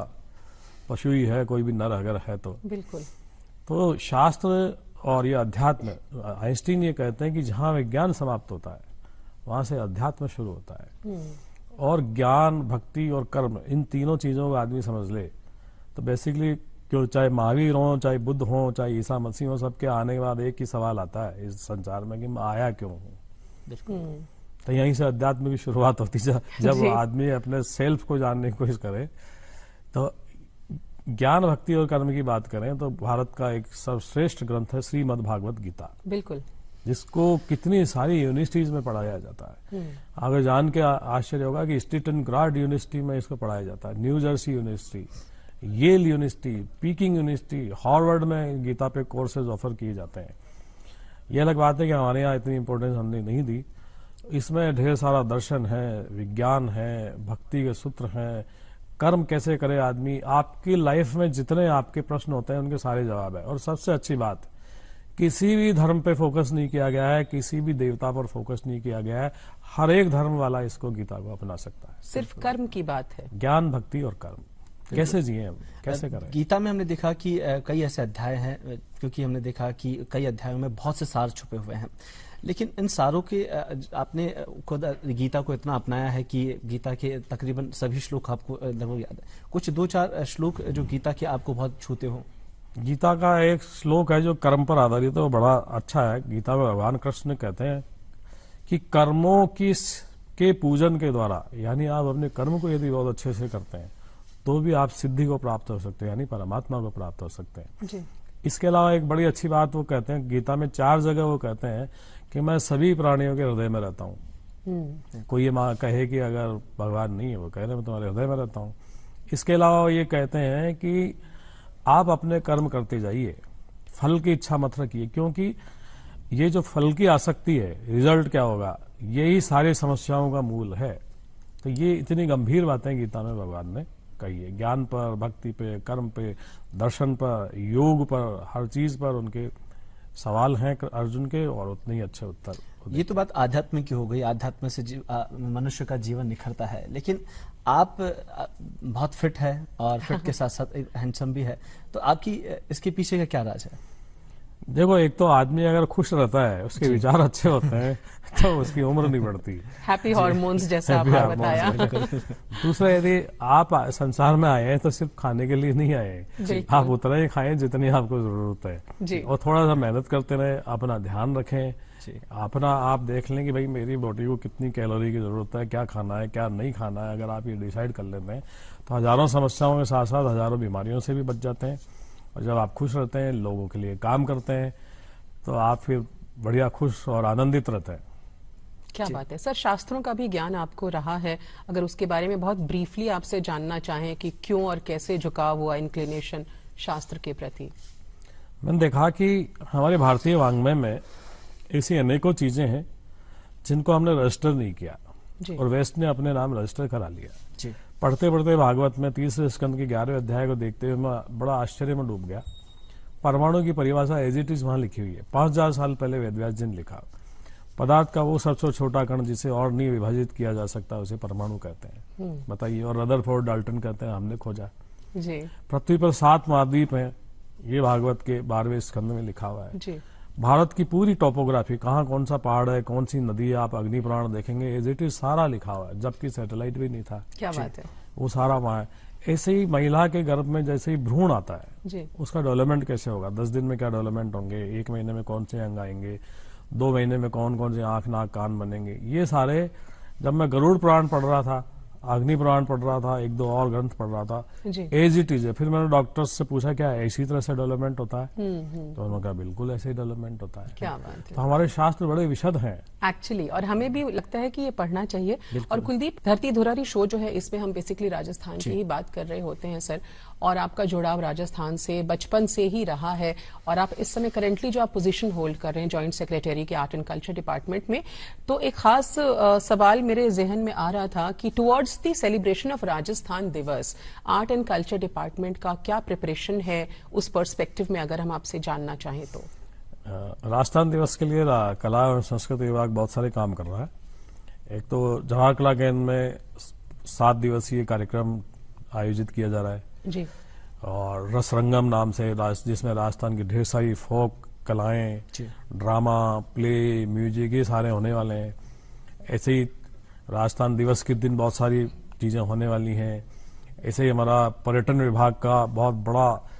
[SPEAKER 3] पशु ही है, कोई भी नर अगर है तो।
[SPEAKER 2] बिल्कुल।
[SPEAKER 3] तो शास्त्र और ये अध्यात्म, आइंस्टीन ये कहते हैं कि जहां विज्ञान समाप्त होता है वहां से अध्यात्म शुरू होता है। और ज्ञान, भक्ति और कर्म, इन तीनों चीजों को आदमी समझ ले तो बेसिकली क्यों चाहे महावीर हो, चाहे बुद्ध हो, चाहे ईसा मसीह हो, सबके आने के बाद एक ही सवाल आता है इस संसार में कि मैं आया क्यों हूं। तो यहीं से अध्यात्म की शुरुआत होती है। जब आदमी अपने सेल्फ को जानने की कोशिश करे तो ज्ञान, भक्ति और कर्म की बात करें तो भारत का एक सर्वश्रेष्ठ ग्रंथ है श्रीमद् भागवत गीता।
[SPEAKER 2] बिल्कुल। जिसको
[SPEAKER 3] कितनी सारी यूनिवर्सिटीज में पढ़ाया जाता है। अगर जान के आश्चर्य होगा कि स्टेटनगार्ड यूनिवर्सिटी में इसको पढ़ाया जाता है, New Jersey University, Yale University, Peking University, Harvard में गीता पे कोर्सेज ऑफर किए जाते हैं। ये अलग बात है कि हमारे यहाँ इतनी इंपॉर्टेंस हमने नहीं दी। इसमें ढेर सारा दर्शन है, विज्ञान है, भक्ति के सूत्र हैं, कर्म कैसे करे आदमी, आपकी लाइफ में जितने आपके प्रश्न होते हैं उनके सारे जवाब है। और सबसे अच्छी बात, किसी भी धर्म पे फोकस नहीं किया गया है, किसी भी देवता पर फोकस नहीं किया गया है। हर एक धर्म वाला इसको गीता को अपना सकता है।
[SPEAKER 2] सिर्फ कर्म की बात है,
[SPEAKER 3] ज्ञान, भक्ति और कर्म कैसे जिए हम, कैसे करें।
[SPEAKER 1] गीता में हमने देखा कि कई ऐसे अध्याय हैं, क्योंकि हमने देखा कि कई अध्यायों में बहुत से सार छुपे हुए हैं। लेकिन इन सारों के आपने खुद गीता को इतना अपनाया है कि गीता के तकरीबन सभी श्लोक आपको लगभग याद है। कुछ 2-4 श्लोक जो गीता के आपको बहुत छूते हो।
[SPEAKER 3] गीता का एक श्लोक है जो कर्म पर आधारित है, वो बड़ा अच्छा है। गीता में भगवान कृष्ण कहते हैं कि कर्मों के पूजन के द्वारा, यानी आप अपने कर्म को यदि बहुत अच्छे से करते हैं तो भी आप सिद्धि को प्राप्त हो सकते हैं, यानी परमात्मा को प्राप्त हो सकते हैं जी। इसके अलावा एक बड़ी अच्छी बात वो कहते हैं, गीता में 4 जगह वो कहते हैं कि मैं सभी प्राणियों के हृदय में रहता हूँ। कोई ये कहे कि अगर भगवान नहीं है, वो कह रहे मैं तुम्हारे हृदय में रहता हूँ। इसके अलावा ये कहते हैं कि आप अपने कर्म करते जाइए, फल की इच्छा मत रखिए, क्योंकि ये जो फल की आसक्ति है, रिजल्ट क्या होगा, यही सारी समस्याओं का मूल है। तो ये इतनी गंभीर बातें गीता में भगवान ने कही है। ज्ञान पर, भक्ति पे, कर्म पे, दर्शन पर, योग पर, हर चीज पर उनके सवाल हैं अर्जुन के, और उतने ही अच्छे उत्तर।
[SPEAKER 1] ये तो बात आध्यात्म की हो गई। आध्यात्म से मनुष्य का जीवन निखरता है। लेकिन आप बहुत फिट है और फिट के साथ साथ हैंडसम भी है, तो आपकी इसके पीछे का क्या राज है?
[SPEAKER 3] देखो, एक तो आदमी अगर खुश रहता है, उसके विचार अच्छे होते हैं, तो उसकी उम्र नहीं बढ़ती।
[SPEAKER 2] हैप्पी हॉर्मोन्स जैसा आपने बताया।
[SPEAKER 3] दूसरा, यदि आप संसार में आए हैं तो सिर्फ खाने के लिए नहीं आए हैं, आप उतना ही खाएं जितनी आपको जरूरत है, और थोड़ा सा मेहनत करते रहे, अपना ध्यान रखें, अपना आप देख लें कि भाई मेरी बॉडी को कितनी कैलोरी की जरूरत है, क्या खाना है क्या नहीं खाना है। अगर आप ये डिसाइड कर लेते हैं तो हजारों समस्याओं के साथ साथ हजारों बीमारियों से भी बच जाते हैं। और जब आप खुश रहते हैं, लोगों के लिए काम करते हैं, तो आप फिर बढ़िया खुश और आनंदित रहते हैं।
[SPEAKER 2] क्या बात है सर, शास्त्रों का भी ज्ञान आपको रहा है, अगर उसके बारे में बहुत ब्रीफली आपसे जानना चाहें कि क्यों और कैसे झुकाव हुआ इंक्लिनेशन शास्त्र के प्रति।
[SPEAKER 3] मैंने देखा कि हमारे भारतीय वाङ्मय में ऐसी अनेकों चीजें हैं जिनको हमने रजिस्टर नहीं किया, और वेस्ट ने अपने नाम रजिस्टर करा लिया। पढ़ते पढ़ते भागवत में 30वें स्कंद के 11वें अध्याय को देखते हुए मैं बड़ा आश्चर्य में डूब गया। परमाणु की परिभाषा एज इट इज वहां लिखी हुई है। 5000 साल पहले वेदव्यास जी ने लिखा। पदार्थ का वो सबसे छोटा कण जिसे और नहीं विभाजित किया जा सकता, उसे परमाणु कहते हैं। बताइए, और रदरफोर्ड डाल्टन कहते हैं, हमने खोजा। पृथ्वी पर 7 महाद्वीप हैं, ये भागवत के 12वें स्कंद में लिखा हुआ है। भारत की पूरी टोपोग्राफी, कहाँ कौन सा पहाड़ है, कौन सी नदी है, आप अग्नि पुराण देखेंगे, एज इट इज सारा लिखा हुआ है, जबकि सैटेलाइट भी नहीं था।
[SPEAKER 2] क्या बात है,
[SPEAKER 3] वो सारा वहां है। ऐसे ही महिला के गर्भ में जैसे ही भ्रूण आता है, उसका डेवलपमेंट कैसे होगा, 10 दिन में क्या डेवलपमेंट होंगे, 1 महीने में कौन से अंग आएंगे, 2 महीने में कौन कौन से आंख नाक कान बनेंगे, ये सारे। जब मैं गरुड़ पुराण पढ़ रहा था, अग्नि पुराण पढ़ रहा था, 1-2 और ग्रंथ पढ़ रहा था, एज इट इज है। फिर मैंने डॉक्टर्स से पूछा क्या इसी तरह से डेवलपमेंट होता है, तो उन्होंने कहा बिल्कुल ऐसे ही डेवलपमेंट होता है।
[SPEAKER 2] क्या बात है।
[SPEAKER 3] तो हमारे शास्त्र बड़े विशद हैं
[SPEAKER 2] एक्चुअली, और हमें भी लगता है कि ये पढ़ना चाहिए। और कुलदीप, धरती धुरारी शो जो है, इसमें हम बेसिकली राजस्थान की ही बात कर रहे होते हैं सर, और आपका जुड़ाव राजस्थान से बचपन से ही रहा है, और आप इस समय करेंटली जो आप पोजीशन होल्ड कर रहे हैं जॉइंट सेक्रेटरी के आर्ट एंड कल्चर डिपार्टमेंट में, तो एक खास सवाल मेरे जहन में आ रहा था कि towards the celebration of Rajasthan दिवस, आर्ट एंड कल्चर डिपार्टमेंट का क्या प्रिपरेशन है, उस पर्सपेक्टिव में अगर हम आपसे जानना चाहें तो।
[SPEAKER 3] राजस्थान दिवस के लिए कला और संस्कृति विभाग बहुत सारे काम कर रहा है। एक तो जवाहर कला केंद्र में 7 दिवसीय कार्यक्रम आयोजित किया जा रहा है
[SPEAKER 2] जी,
[SPEAKER 3] और रसरंगम नाम से, जिसमें राजस्थान की ढेर सारी फोक कलाएं, ड्रामा, प्ले, म्यूजिक, ये सारे होने वाले हैं। ऐसे ही राजस्थान दिवस के दिन बहुत सारी चीजें होने वाली हैं। ऐसे ही हमारा पर्यटन विभाग का बहुत बड़ा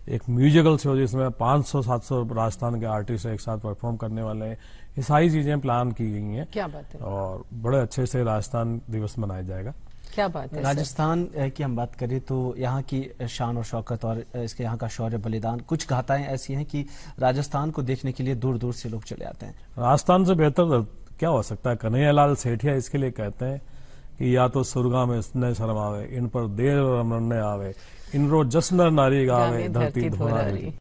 [SPEAKER 3] एक म्यूजिकल शो, जिसमें 500-700 राजस्थान के आर्टिस्ट एक साथ परफॉर्म करने वाले हैं। ये सारी चीजें प्लान की गई हैं।
[SPEAKER 2] क्या बात है।
[SPEAKER 3] और बड़े अच्छे से राजस्थान दिवस मनाया जाएगा।
[SPEAKER 2] क्या बात है।
[SPEAKER 1] राजस्थान की हम बात करें तो यहाँ की शान और शौकत और इसके यहाँ का शौर्य बलिदान, कुछ गाथाएं ऐसी हैं कि राजस्थान को देखने के लिए दूर दूर से लोग चले आते हैं।
[SPEAKER 3] राजस्थान से बेहतर क्या हो सकता है। कन्हैयालाल सेठिया इसके लिए कहते हैं कि या तो सुरगा में स्नेह शर्मावे, इन पर देर रमण आवे, इन रो जश्न नारी गावे, धरती धोरारी।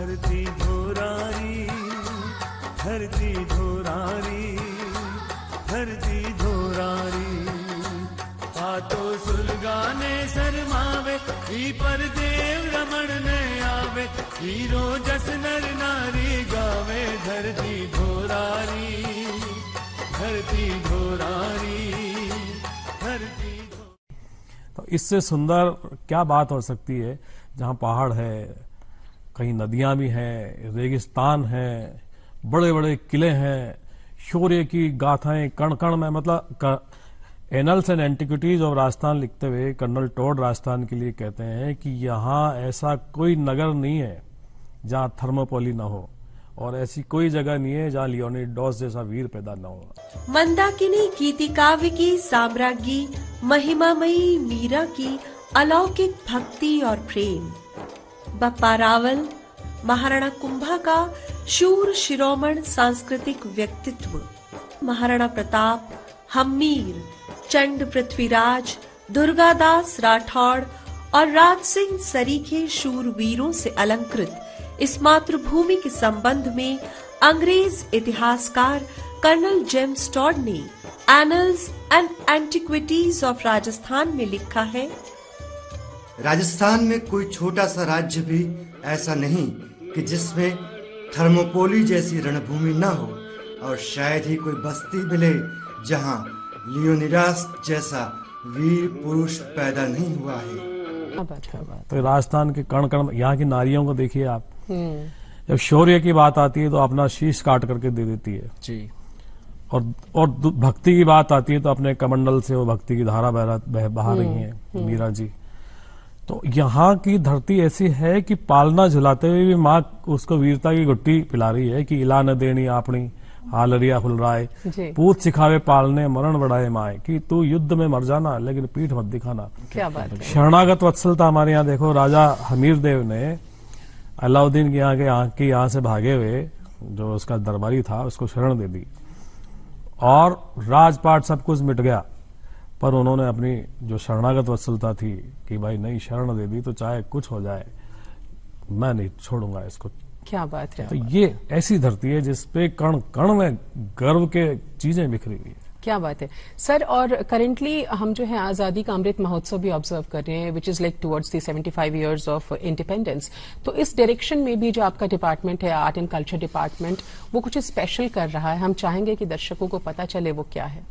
[SPEAKER 4] धरती धोरारी, धरती धोरारी, धरती धोरारी, आतो सुलगाने शर्मावे, ई पर देव रमण ने आवे, हीरो जस नर नारी गावे, धरती धोरारी, धरती धोरारी, धरती।
[SPEAKER 3] तो इससे सुंदर क्या बात हो सकती है, जहाँ पहाड़ है, कहीं नदियां भी हैं, रेगिस्तान है, बड़े बड़े किले हैं, शौर्य की गाथाएं कण कण में। मतलब annuls and antiquities of Rajasthan लिखते हुए कर्नल टॉड राजस्थान के लिए कहते हैं कि यहाँ ऐसा कोई नगर नहीं है जहाँ थर्मोपोली ना हो, और ऐसी कोई जगह नहीं है जहाँ लियोनिडास जैसा वीर पैदा न हो।
[SPEAKER 5] मंदाकिनी गीति काव्य की साम्राज्ञी महिमामयी मीरा की अलौकिक भक्ति और प्रेम, बप्पा रावल महाराणा कुंभा का शूर शिरोमण सांस्कृतिक व्यक्तित्व, महाराणा प्रताप, हम्मीर, चंड पृथ्वीराज, दुर्गादास राठौड़ और राज सिंह सरीखे शूरवीरों से अलंकृत इस मातृभूमि के संबंध में अंग्रेज इतिहासकार कर्नल जेम्स टॉड ने annuls and antiquities of Rajasthan में लिखा है,
[SPEAKER 6] राजस्थान में कोई छोटा सा राज्य भी ऐसा नहीं कि जिसमें थर्मोपोली जैसी रणभूमि न हो, और शायद ही कोई बस्ती मिले जहां लियोनिडास जैसा वीर पुरुष पैदा नहीं हुआ है।
[SPEAKER 3] तो राजस्थान के कण कण, यहाँ की नारियों को देखिए आप, जब शौर्य की बात आती है तो अपना शीश काट करके दे देती है
[SPEAKER 1] जी,
[SPEAKER 3] और भक्ति की बात आती है तो अपने कमंडल से वो भक्ति की धारा बहा रही हैं मीरा जी। तो यहाँ की धरती ऐसी है कि पालना झुलाते हुए भी माँ उसको वीरता की गुट्टी पिला रही है कि इला न देनी आपनी हालरिया फुलराय, पूत सिखावे पालने मरण बढ़ाए माए, कि तू युद्ध में मर जाना लेकिन पीठ मत दिखाना।
[SPEAKER 2] क्या बात है।
[SPEAKER 3] शरणागत वत्सलता हमारे यहाँ देखो, राजा हमीर देव ने अलाउद्दीन के यहाँ से भागे हुए जो उसका दरबारी था उसको शरण दे दी और राजपाट सब कुछ मिट गया, पर उन्होंने अपनी जो शरणागत वत्सलता थी कि भाई नहीं, शरण दे दी तो चाहे कुछ हो जाए मैं नहीं छोड़ूंगा इसको।
[SPEAKER 2] क्या बात है।
[SPEAKER 3] तो ये ऐसी धरती है जिसपे कण कण में गर्व के चीजें बिखरी हुई है।
[SPEAKER 2] क्या बात है सर। और करेंटली हम जो है आजादी का अमृत महोत्सव भी ऑब्जर्व कर रहे हैं, which is like towards the 75 years of independence. तो इस डायरेक्शन में भी जो आपका डिपार्टमेंट है, आर्ट एंड कल्चर डिपार्टमेंट, वो कुछ स्पेशल कर रहा है। हम चाहेंगे कि दर्शकों को पता चले वो क्या है।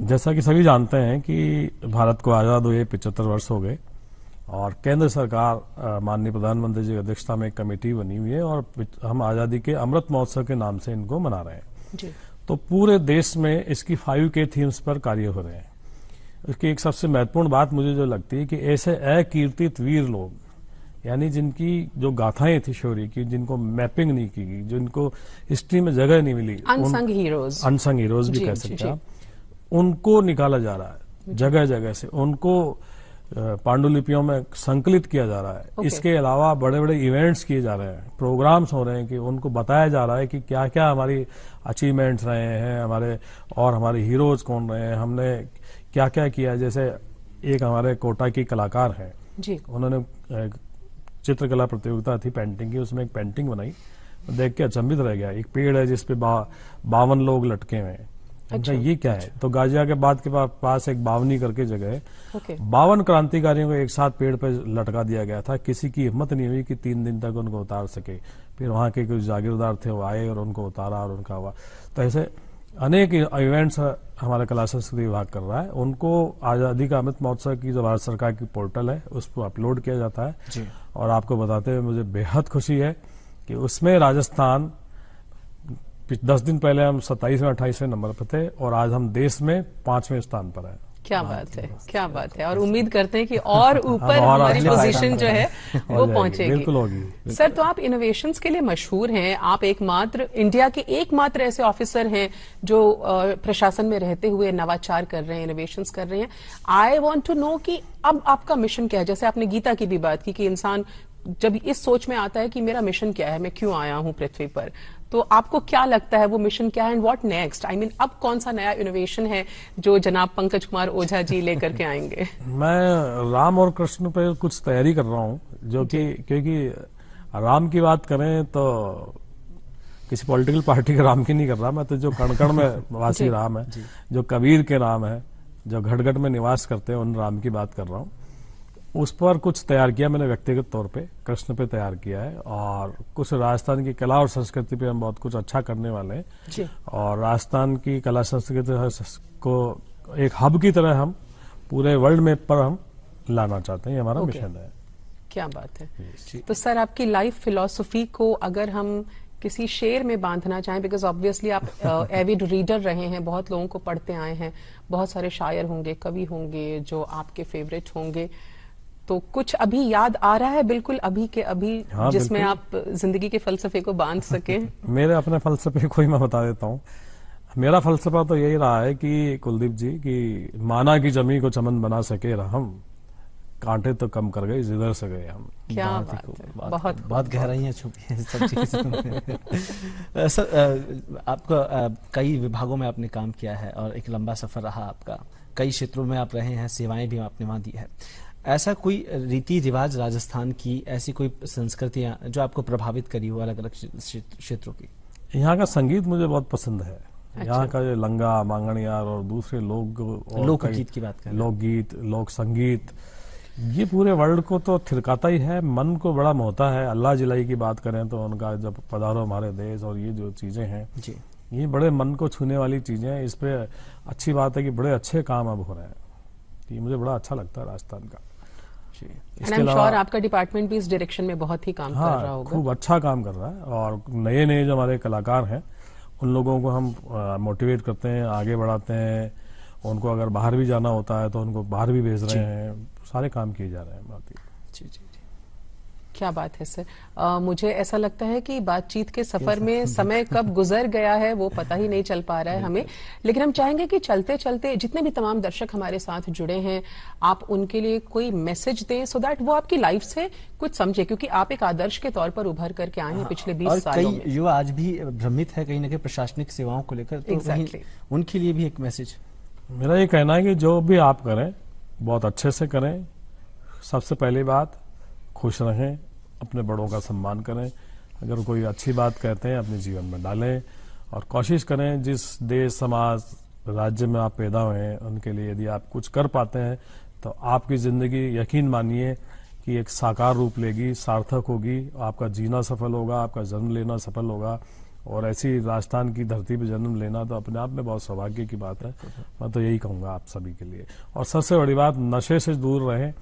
[SPEAKER 3] जैसा कि सभी जानते हैं कि भारत को आजाद हुए 75 वर्ष हो गए और केंद्र सरकार माननीय प्रधानमंत्री जी की अध्यक्षता में एक कमेटी बनी हुई है और हम आजादी के अमृत महोत्सव के नाम से इनको मना रहे हैं
[SPEAKER 2] जी।
[SPEAKER 3] तो पूरे देश में इसकी 5K थीम्स पर कार्य हो रहे हैं। इसकी एक सबसे महत्वपूर्ण बात मुझे जो लगती है कि ऐसे अकीर्तित वीर लोग, यानी जिनकी जो गाथाएं थी शौर्य की, जिनको मैपिंग नहीं की गई, जिनको हिस्ट्री में जगह नहीं मिली,
[SPEAKER 2] अनसंग हीरोज
[SPEAKER 3] भी कह सकते हैं, उनको निकाला जा रहा है जगह जगह से, उनको पांडुलिपियों में संकलित किया जा रहा है। इसके अलावा बड़े बड़े इवेंट्स किए जा रहे हैं, प्रोग्राम्स हो रहे हैं कि उनको बताया जा रहा है कि क्या क्या हमारी अचीवमेंट्स रहे हैं, हमारे हीरोज कौन रहे हैं, हमने क्या क्या किया। जैसे एक हमारे कोटा की कलाकार है
[SPEAKER 2] जी, उन्होंने
[SPEAKER 3] चित्रकला प्रतियोगिता थी पेंटिंग की, उसमें एक पेंटिंग बनाई, देख के अचंभित रह गया। एक पेड़ है जिसपे 52 लोग लटके हुए हैं। अच्छा, ये क्या है? तो गाजियाबाद के पास एक बावनी करके जगह है, 52 क्रांतिकारियों को एक साथ पेड़ पे लटका दिया गया था। किसी की हिम्मत नहीं हुई कि 3 दिन तक उनको उतार सके। फिर वहां के कुछ जागीरदार थे, वो आए और उनको उतारा और उनका हुआ। तो ऐसे अनेक इवेंट्स हमारा कला संस्कृति विभाग कर रहा है। उनको आजादी का अमृत महोत्सव की जो भारत सरकार की पोर्टल है उस पर अपलोड किया जाता है जी। और आपको बताते हुए मुझे बेहद खुशी है कि उसमें राजस्थान 10 दिन पहले हम 27वें 28वें नंबर पर थे और आज हम देश में 5वें स्थान पर हैं।
[SPEAKER 2] क्या बात है, क्या बात है। और उम्मीद करते हैं कि और ऊपर हमारी पोजीशन जो है वो पहुंचेगी।
[SPEAKER 3] बिल्कुल होगी
[SPEAKER 2] सर। तो आप इनोवेशंस के लिए मशहूर हैं। आप इंडिया के एकमात्र ऐसे ऑफिसर हैं जो प्रशासन में रहते हुए नवाचार कर रहे हैं, इनोवेशंस कर रहे हैं। आई वांट टू नो कि अब आपका मिशन क्या है। जैसे आपने गीता की भी बात की कि इंसान जब इस सोच में आता है कि मेरा मिशन क्या है, मैं क्यों आया हूं पृथ्वी पर, तो आपको क्या लगता है वो मिशन क्या है and what next? I mean अब कौन सा नया इनोवेशन है जो जनाब पंकज कुमार ओझा जी लेकर के आएंगे?
[SPEAKER 3] मैं राम और कृष्ण पे कुछ तैयारी कर रहा हूं, जो कि क्योंकि राम की बात करें तो किसी पॉलिटिकल पार्टी के राम की नहीं कर रहा मैं, तो जो कण-कण में वासी राम है, जो कबीर के राम है, जो घट-घट में निवास करते हैं, उन राम की बात कर रहा हूं। उस पर कुछ तैयार किया मैंने व्यक्तिगत तौर पे, कृष्ण पे तैयार किया है और कुछ राजस्थान की कला और संस्कृति पे हम बहुत कुछ अच्छा करने वाले हैं जी। और राजस्थान की कला संस्कृति को एक हब की तरह हम पूरे वर्ल्ड मैप पर हम लाना चाहते हैं, ये हमारा मिशन है।
[SPEAKER 2] क्या बात है। तो सर आपकी लाइफ फिलॉसफी को अगर हम किसी शेर में बांधना चाहें, बिकॉज ऑब्वियसली आप एविड रीडर रहे हैं, बहुत लोगों को पढ़ते आए हैं, बहुत सारे शायर होंगे, कवि होंगे जो आपके फेवरेट होंगे, तो कुछ अभी याद आ रहा है बिल्कुल अभी के अभी जिसमें आप जिंदगी के फलसफे को बांध सके?
[SPEAKER 3] मेरे अपने फलसफे को ही मैं बता देता हूँ। मेरा फलसफा तो यही रहा है कि कुलदीप जी की माना की जमी को चमन बना सके रहम, कांटे तो कम कर गए जिधर से गए हम।
[SPEAKER 2] क्या बात है,
[SPEAKER 1] बहुत गहराइयां छुपी हैं सब चीजें। सर आपका कई विभागों में आपने काम किया है और एक लंबा सफर रहा आपका, कई क्षेत्रों में आप रहे हैं, सेवाएं भी आपने वहां दी है। ऐसा कोई रीति रिवाज राजस्थान की, ऐसी कोई संस्कृतियां जो आपको प्रभावित करी हो अलग अलग क्षेत्रों की?
[SPEAKER 3] यहाँ का संगीत मुझे बहुत पसंद है यहाँ का जो लंगा, मांगणियार और दूसरे लोग और
[SPEAKER 1] लोकगीत की बात करें,
[SPEAKER 3] लोकगीत, लोक संगीत, ये पूरे वर्ल्ड को तो थिरकाता ही है, मन को बड़ा मोहता है। अल्लाह जिलाई की बात करें तो उनका जब पधारो हमारे देश और ये जो चीजें हैं
[SPEAKER 1] जी,
[SPEAKER 3] ये बड़े मन को छूने वाली चीजें हैं। इस पे अच्छी बात है कि बड़े अच्छे काम अब हो रहे हैं। ये मुझे बड़ा अच्छा लगता है राजस्थान का।
[SPEAKER 2] इसके अलावा आपका डिपार्टमेंट भी इस डायरेक्शन में बहुत ही काम कर रहा होगा।
[SPEAKER 3] खूब अच्छा काम कर रहा है और नए नए जो हमारे कलाकार हैं उन लोगों को हम मोटिवेट करते हैं, आगे बढ़ाते हैं। उनको अगर बाहर भी जाना होता है तो उनको बाहर भी भेज रहे हैं। सारे काम किए जा रहे हैं।
[SPEAKER 1] जी जी,
[SPEAKER 2] क्या बात है सर। मुझे ऐसा लगता है कि बातचीत के सफर में समय कब गुजर गया है वो पता ही नहीं चल पा रहा है हमें, लेकिन हम चाहेंगे कि चलते चलते जितने भी तमाम दर्शक हमारे साथ जुड़े हैं आप उनके लिए कोई मैसेज दें सो दैट वो आपकी लाइफ से कुछ समझे, क्योंकि आप एक आदर्श के तौर पर उभर करके आए हैं पिछले 20 सालों में।
[SPEAKER 1] कई युवा आज भी भ्रमित है कहीं ना कहीं प्रशासनिक सेवाओं को लेकर, तो
[SPEAKER 2] Exactly.
[SPEAKER 1] उनके लिए भी एक मैसेज।
[SPEAKER 3] मेरा ये कहना है कि जो भी आप करें बहुत अच्छे से करें। सबसे पहली बात, खुश रहें, अपने बड़ों का सम्मान करें। अगर कोई अच्छी बात कहते हैं अपने जीवन में डालें और कोशिश करें जिस देश, समाज, राज्य में आप पैदा हुए हैं उनके लिए यदि आप कुछ कर पाते हैं तो आपकी जिंदगी यकीन मानिए कि एक साकार रूप लेगी, सार्थक होगी। आपका जीना सफल होगा, आपका जन्म लेना सफल होगा। और ऐसी राजस्थान की धरती पर जन्म लेना तो अपने आप में बहुत सौभाग्य की बात है। मैं तो यही कहूंगा आप सभी के लिए। और सबसे बड़ी बात, नशे से दूर रहें।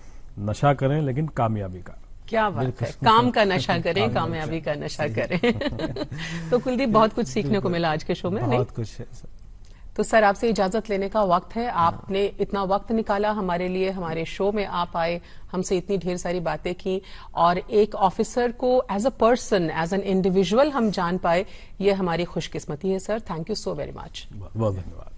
[SPEAKER 3] नशा करें लेकिन कामयाबी का।
[SPEAKER 2] क्या बात है, काम का नशा करें, कामयाबी का नशा करें। तो कुलदीप, बहुत कुछ सीखने को मिला आज के शो में।
[SPEAKER 1] बहुत कुछ है सर।
[SPEAKER 2] तो सर आपसे इजाजत लेने का वक्त है। आपने इतना वक्त निकाला हमारे लिए, हमारे शो में आप आए, हमसे इतनी ढेर सारी बातें की और एक ऑफिसर को as a person, as an individual हम जान पाए, ये हमारी खुशकिस्मती है sir. Thank you so very much.
[SPEAKER 3] बहुत धन्यवाद।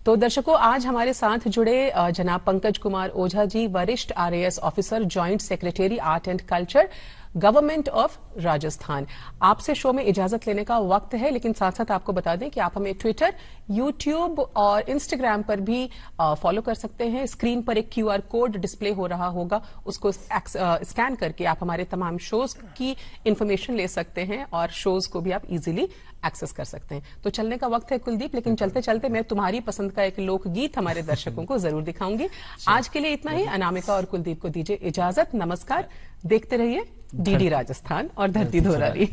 [SPEAKER 2] तो दर्शकों, आज हमारे साथ जुड़े जनाब पंकज कुमार ओझा जी, वरिष्ठ RAS officer, joint secretary art and culture, government of Rajasthan. आपसे शो में इजाजत लेने का वक्त है, लेकिन साथ साथ आपको बता दें कि आप हमें ट्विटर, यूट्यूब और इंस्टाग्राम पर भी फॉलो कर सकते हैं। स्क्रीन पर एक QR कोड डिस्प्ले हो रहा होगा, उसको स्कैन करके आप हमारे तमाम शोज की इंफॉर्मेशन ले सकते हैं और शोज को भी आप इजीली एक्सेस कर सकते हैं। तो चलने का वक्त है कुलदीप, लेकिन चलते चलते मैं तुम्हारी पसंद का एक लोकगीत हमारे दर्शकों को जरूर दिखाऊंगी। आज के लिए इतना ही। अनामिका और कुलदीप को दीजिए इजाजत। नमस्कार। देखते रहिए DD राजस्थान और धरती धोरारी।